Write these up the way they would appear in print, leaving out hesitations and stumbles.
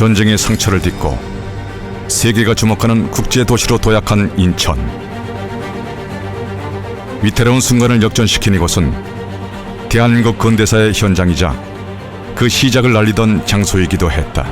전쟁의 상처를 딛고 세계가 주목하는 국제도시로 도약한 인천. 위태로운 순간을 역전시킨 이곳은 대한민국 근대사의 현장이자 그 시작을 알리던 장소이기도 했다.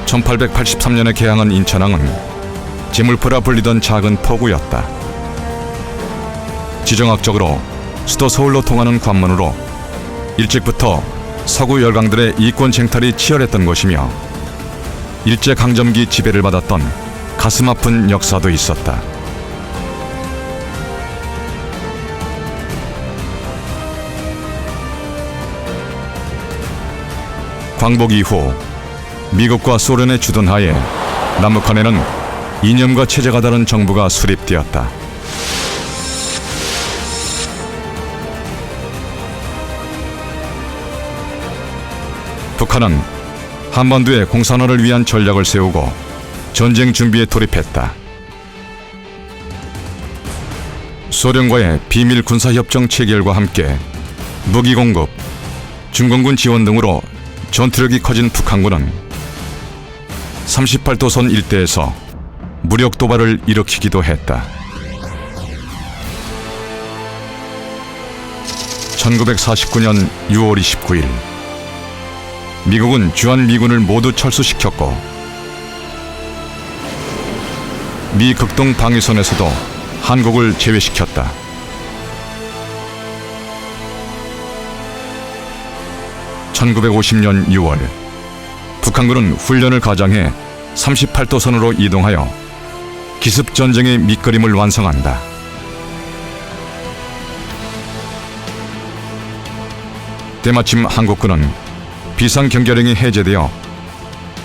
1883년에 개항한 인천항은 제물포라 불리던 작은 포구였다. 지정학적으로 수도 서울로 통하는 관문으로 일찍부터 서구 열강들의 이권 쟁탈이 치열했던 곳이며 일제강점기 지배를 받았던 가슴 아픈 역사도 있었다. 광복 이후 미국과 소련의 주둔하에 남북한에는 이념과 체제가 다른 정부가 수립되었다. 북한은 한반도의 공산화를 위한 전략을 세우고 전쟁 준비에 돌입했다. 소련과의 비밀 군사협정 체결과 함께 무기 공급, 중공군 지원 등으로 전투력이 커진 북한군은 38도선 일대에서 무력 도발을 일으키기도 했다. 1949년 6월 29일 미국은 주한미군을 모두 철수시켰고 미 극동 방위선에서도 한국을 제외시켰다. (1950년 6월) 북한군은 훈련을 가장해 38도선으로 이동하여 기습전쟁의 밑그림을 완성한다. 때마침 한국군은 비상경계령이 해제되어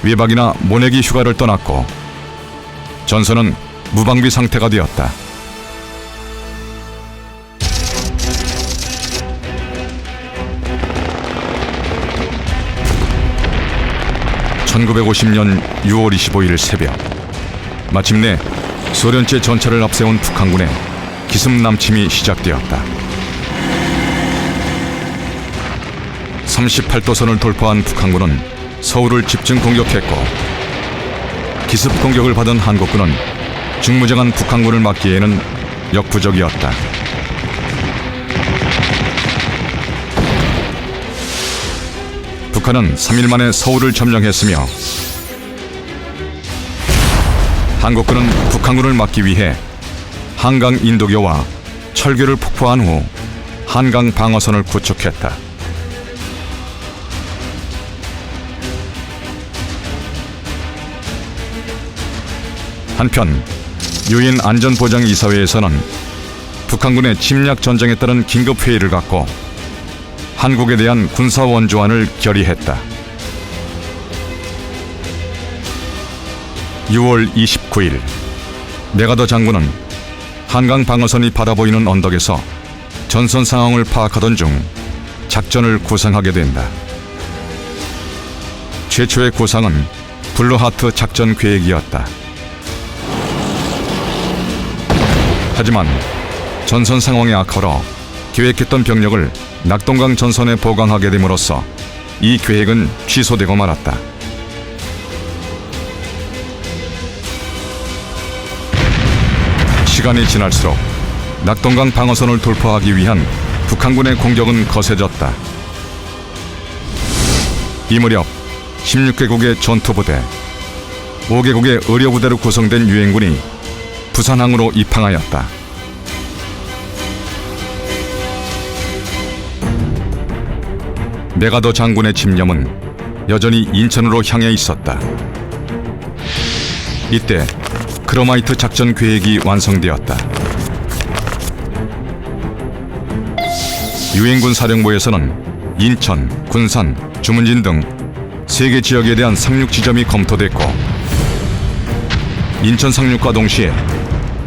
외박이나 모내기 휴가를 떠났고 전선은 무방비 상태가 되었다. (1950년 6월 25일) 새벽 마침내 소련제 전차를 앞세운 북한군의 기습 남침이 시작되었다. 38도선을 돌파한 북한군은 서울을 집중 공격했고 기습 공격을 받은 한국군은 중무장한 북한군을 막기에는 역부족이었다. 북한은 3일 만에 서울을 점령했으며 한국군은 북한군을 막기 위해 한강 인도교와 철교를 폭포한 후 한강 방어선을 구축했다. 한편 유엔 안전보장이사회에서는 북한군의 침략 전쟁에 따른 긴급 회의를 갖고 한국에 대한 군사 원조안을 결의했다. 6월 29일 메가더 장군은 한강 방어선이 바라보이는 언덕에서 전선 상황을 파악하던 중 작전을 구상하게 된다. 최초의 구상은 블루하트 작전 계획이었다. 하지만 전선 상황의 악화로 계획했던 병력을 낙동강 전선에 보강하게 됨으로써 이 계획은 취소되고 말았다. 시간이 지날수록 낙동강 방어선을 돌파하기 위한 북한군의 공격은 거세졌다. 이 무렵 16개국의 전투부대, 5개국의 의료부대로 구성된 유엔군이 부산항으로 입항하였다. 메가더 장군의 집념은 여전히 인천으로 향해 있었다. 이때 크로마이트 작전 계획이 완성되었다. 유엔군 사령부에서는 인천, 군산, 주문진 등 3개 지역에 대한 상륙 지점이 검토됐고 인천 상륙과 동시에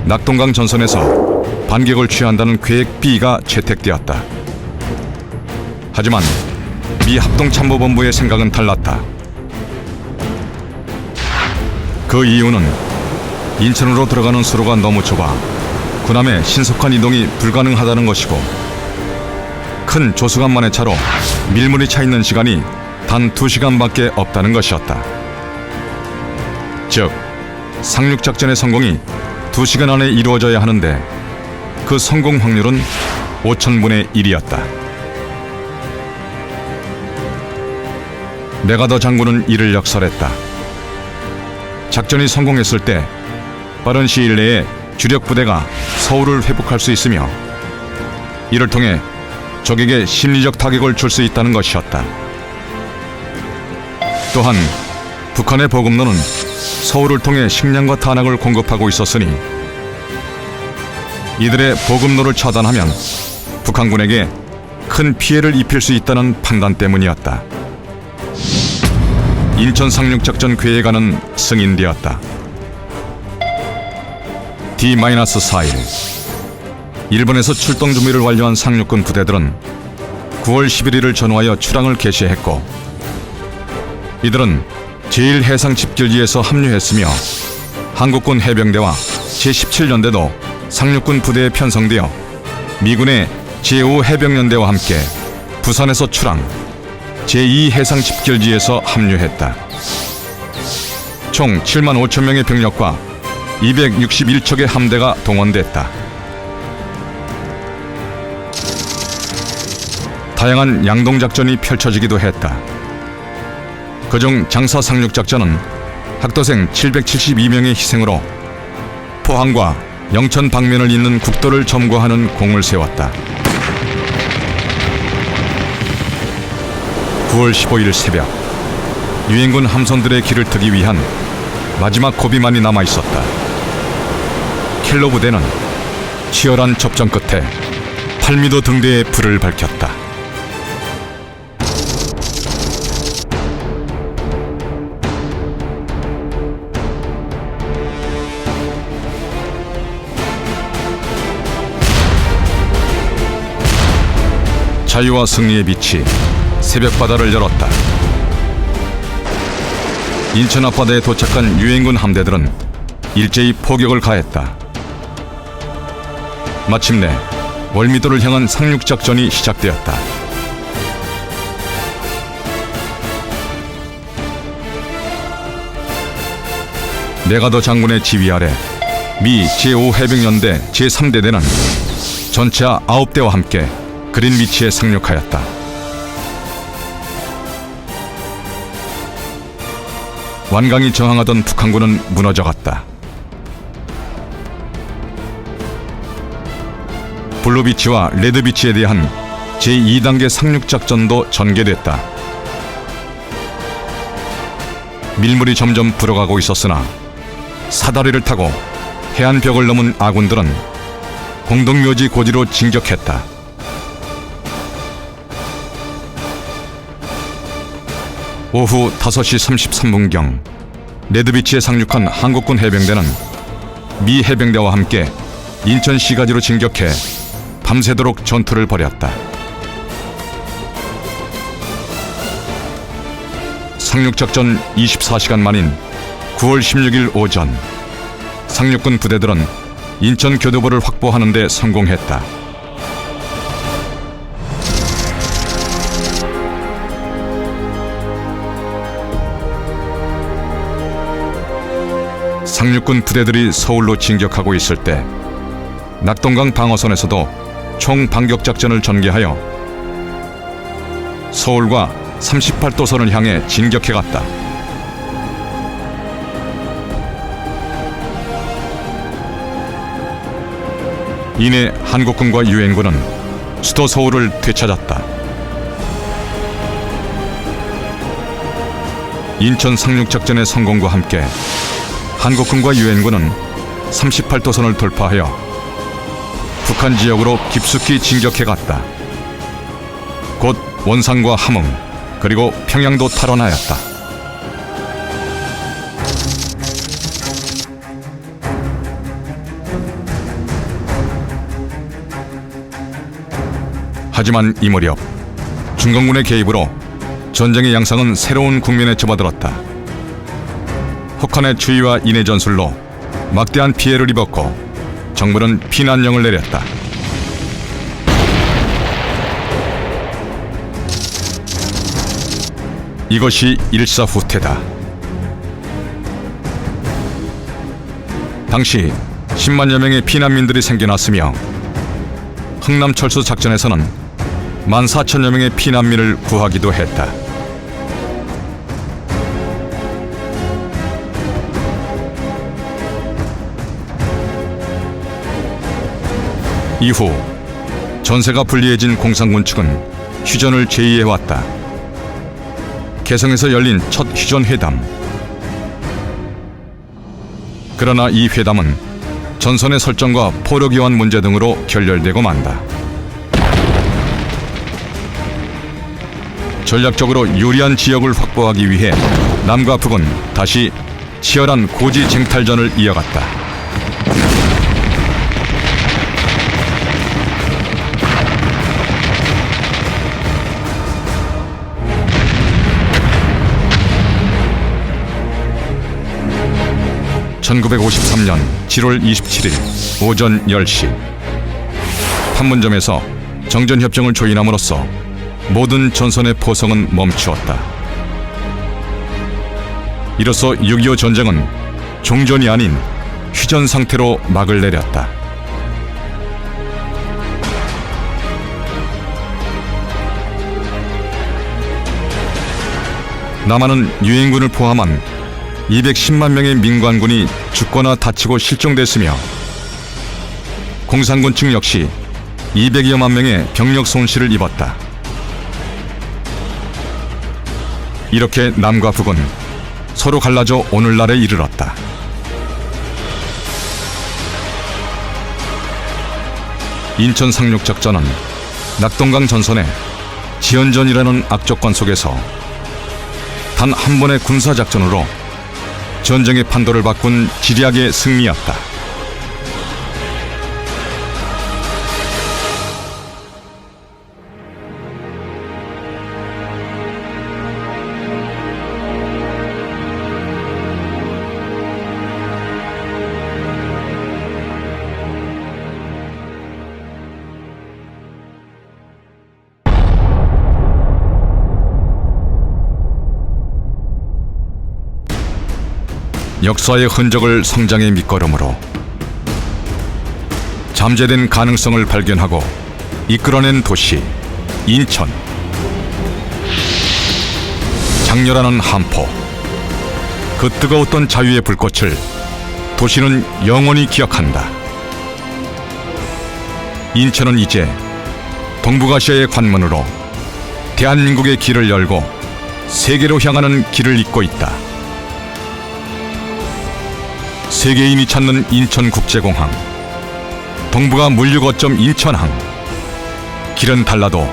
낙동강 전선에서 반격을 취한다는 계획 B가 채택되었다. 하지만 미 합동참모본부의 생각은 달랐다. 그 이유는 인천으로 들어가는 수로가 너무 좁아 군함의 신속한 이동이 불가능하다는 것이고 큰 조수간만의 차로 밀물이 차 있는 시간이 단 2시간밖에 없다는 것이었다. 즉, 상륙작전의 성공이 2시간 안에 이루어져야 하는데 그 성공 확률은 5,000분의 1이었다. 메가더 장군은 이를 역설했다. 작전이 성공했을 때 빠른 시일 내에 주력 부대가 서울을 회복할 수 있으며 이를 통해 적에게 심리적 타격을 줄 수 있다는 것이었다. 또한 북한의 보급로는 서울을 통해 식량과 탄약을 공급하고 있었으니 이들의 보급로를 차단하면 북한군에게 큰 피해를 입힐 수 있다는 판단 때문이었다. 인천 상륙작전 계획안은 승인되었다. D-4일 일본에서 출동 준비를 완료한 상륙군 부대들은 9월 11일을 전후하여 출항을 개시했고 이들은 제1해상집결지에서 합류했으며 한국군 해병대와 제17연대도 상륙군 부대에 편성되어 미군의 제5해병연대와 함께 부산에서 출항, 제2해상집결지에서 합류했다. 총 7만 5천 명의 병력과 261척의 함대가 동원됐다. 다양한 양동작전이 펼쳐지기도 했다. 그중 장사 상륙작전은 학도생 772명의 희생으로 포항과 영천 방면을 잇는 국도를 점거하는 공을 세웠다. 9월 15일 새벽, 유엔군 함선들의 길을 트기 위한 마지막 고비만이 남아있었다. 켈로 부대는 치열한 접전 끝에 8m 등대에 불을 밝혔다. 자유와 승리의 빛이 새벽바다를 열었다. 인천 앞바다에 도착한 유엔군 함대들은 일제히 포격을 가했다. 마침내 월미도를 향한 상륙작전이 시작되었다. 메가더 장군의 지휘 아래 미 제5해병연대 제3대대는 전차 9대와 함께 그린위치에 상륙하였다. 완강히 저항하던 북한군은 무너져갔다. 블루비치와 레드비치에 대한 제2단계 상륙작전도 전개됐다. 밀물이 점점 불어가고 있었으나 사다리를 타고 해안벽을 넘은 아군들은 공동묘지 고지로 진격했다. 오후 5시 33분경 레드비치에 상륙한 한국군 해병대는 미 해병대와 함께 인천 시가지로 진격해 밤새도록 전투를 벌였다. 상륙작전 24시간 만인 9월 16일 오전, 상륙군 부대들은 인천 교두보를 확보하는 데 성공했다. 상륙군 부대들이 서울로 진격하고 있을 때 낙동강 방어선에서도 총 반격작전을 전개하여 서울과 38도선을 향해 진격해갔다. 이내 한국군과 유엔군은 수도 서울을 되찾았다. 인천 상륙작전의 성공과 함께 한국군과 유엔군은 38도선을 돌파하여 북한 지역으로 깊숙이 진격해갔다. 곧 원산과 함흥 그리고 평양도 탈환하였다. 하지만 이 무렵 중공군의 개입으로 전쟁의 양상은 새로운 국면에 접어들었다. 혹한의 추위와 인해 전술로 막대한 피해를 입었고 정부는 피난령을 내렸다. 이것이 일사후퇴다. 당시 10만여 명의 피난민들이 생겨났으며 흥남철수 작전에서는 14,000여 명의 피난민을 구하기도 했다. 이후 전세가 불리해진 공산군 측은 휴전을 제의해왔다. 개성에서 열린 첫 휴전회담. 그러나 이 회담은 전선의 설정과 포로기환 문제 등으로 결렬되고 만다. 전략적으로 유리한 지역을 확보하기 위해 남과 북은 다시 치열한 고지 쟁탈전을 이어갔다. (1953년 7월 27일) 오전 10시 판문점에서 정전협정을 조인함으로써 모든 전선의 포성은 멈추었다. 이로써 6.25 전쟁은 종전이 아닌 휴전 상태로 막을 내렸다. 남한은 유엔군을 포함한 210만 명의 민관군이 죽거나 다치고 실종됐으며 공산군 측 역시 200여만 명의 병력 손실을 입었다. 이렇게 남과 북은 서로 갈라져 오늘날에 이르렀다. 인천 상륙작전은 낙동강 전선의 지연전이라는 악조건 속에서 단 한 번의 군사작전으로 전쟁의 판도를 바꾼 지략의 승리였다. 역사의 흔적을 성장의 밑거름으로 잠재된 가능성을 발견하고 이끌어낸 도시 인천. 장렬하는 한포, 그 뜨거웠던 자유의 불꽃을 도시는 영원히 기억한다. 인천은 이제 동북아시아의 관문으로 대한민국의 길을 열고 세계로 향하는 길을 잇고 있다. 세계인이 찾는 인천국제공항, 동북아 물류거점 인천항. 길은 달라도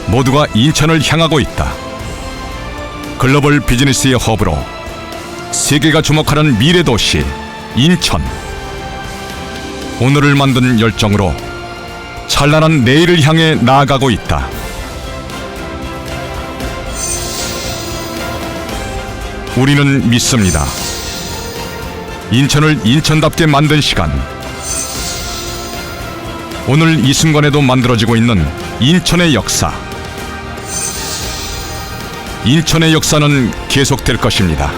모두가 인천을 향하고 있다. 글로벌 비즈니스의 허브로 세계가 주목하는 미래도시 인천. 오늘을 만든 열정으로 찬란한 내일을 향해 나아가고 있다. 우리는 믿습니다. 인천을 인천답게 만든 시간. 오늘 이 순간에도 만들어지고 있는 인천의 역사. 인천의 역사는 계속될 것입니다.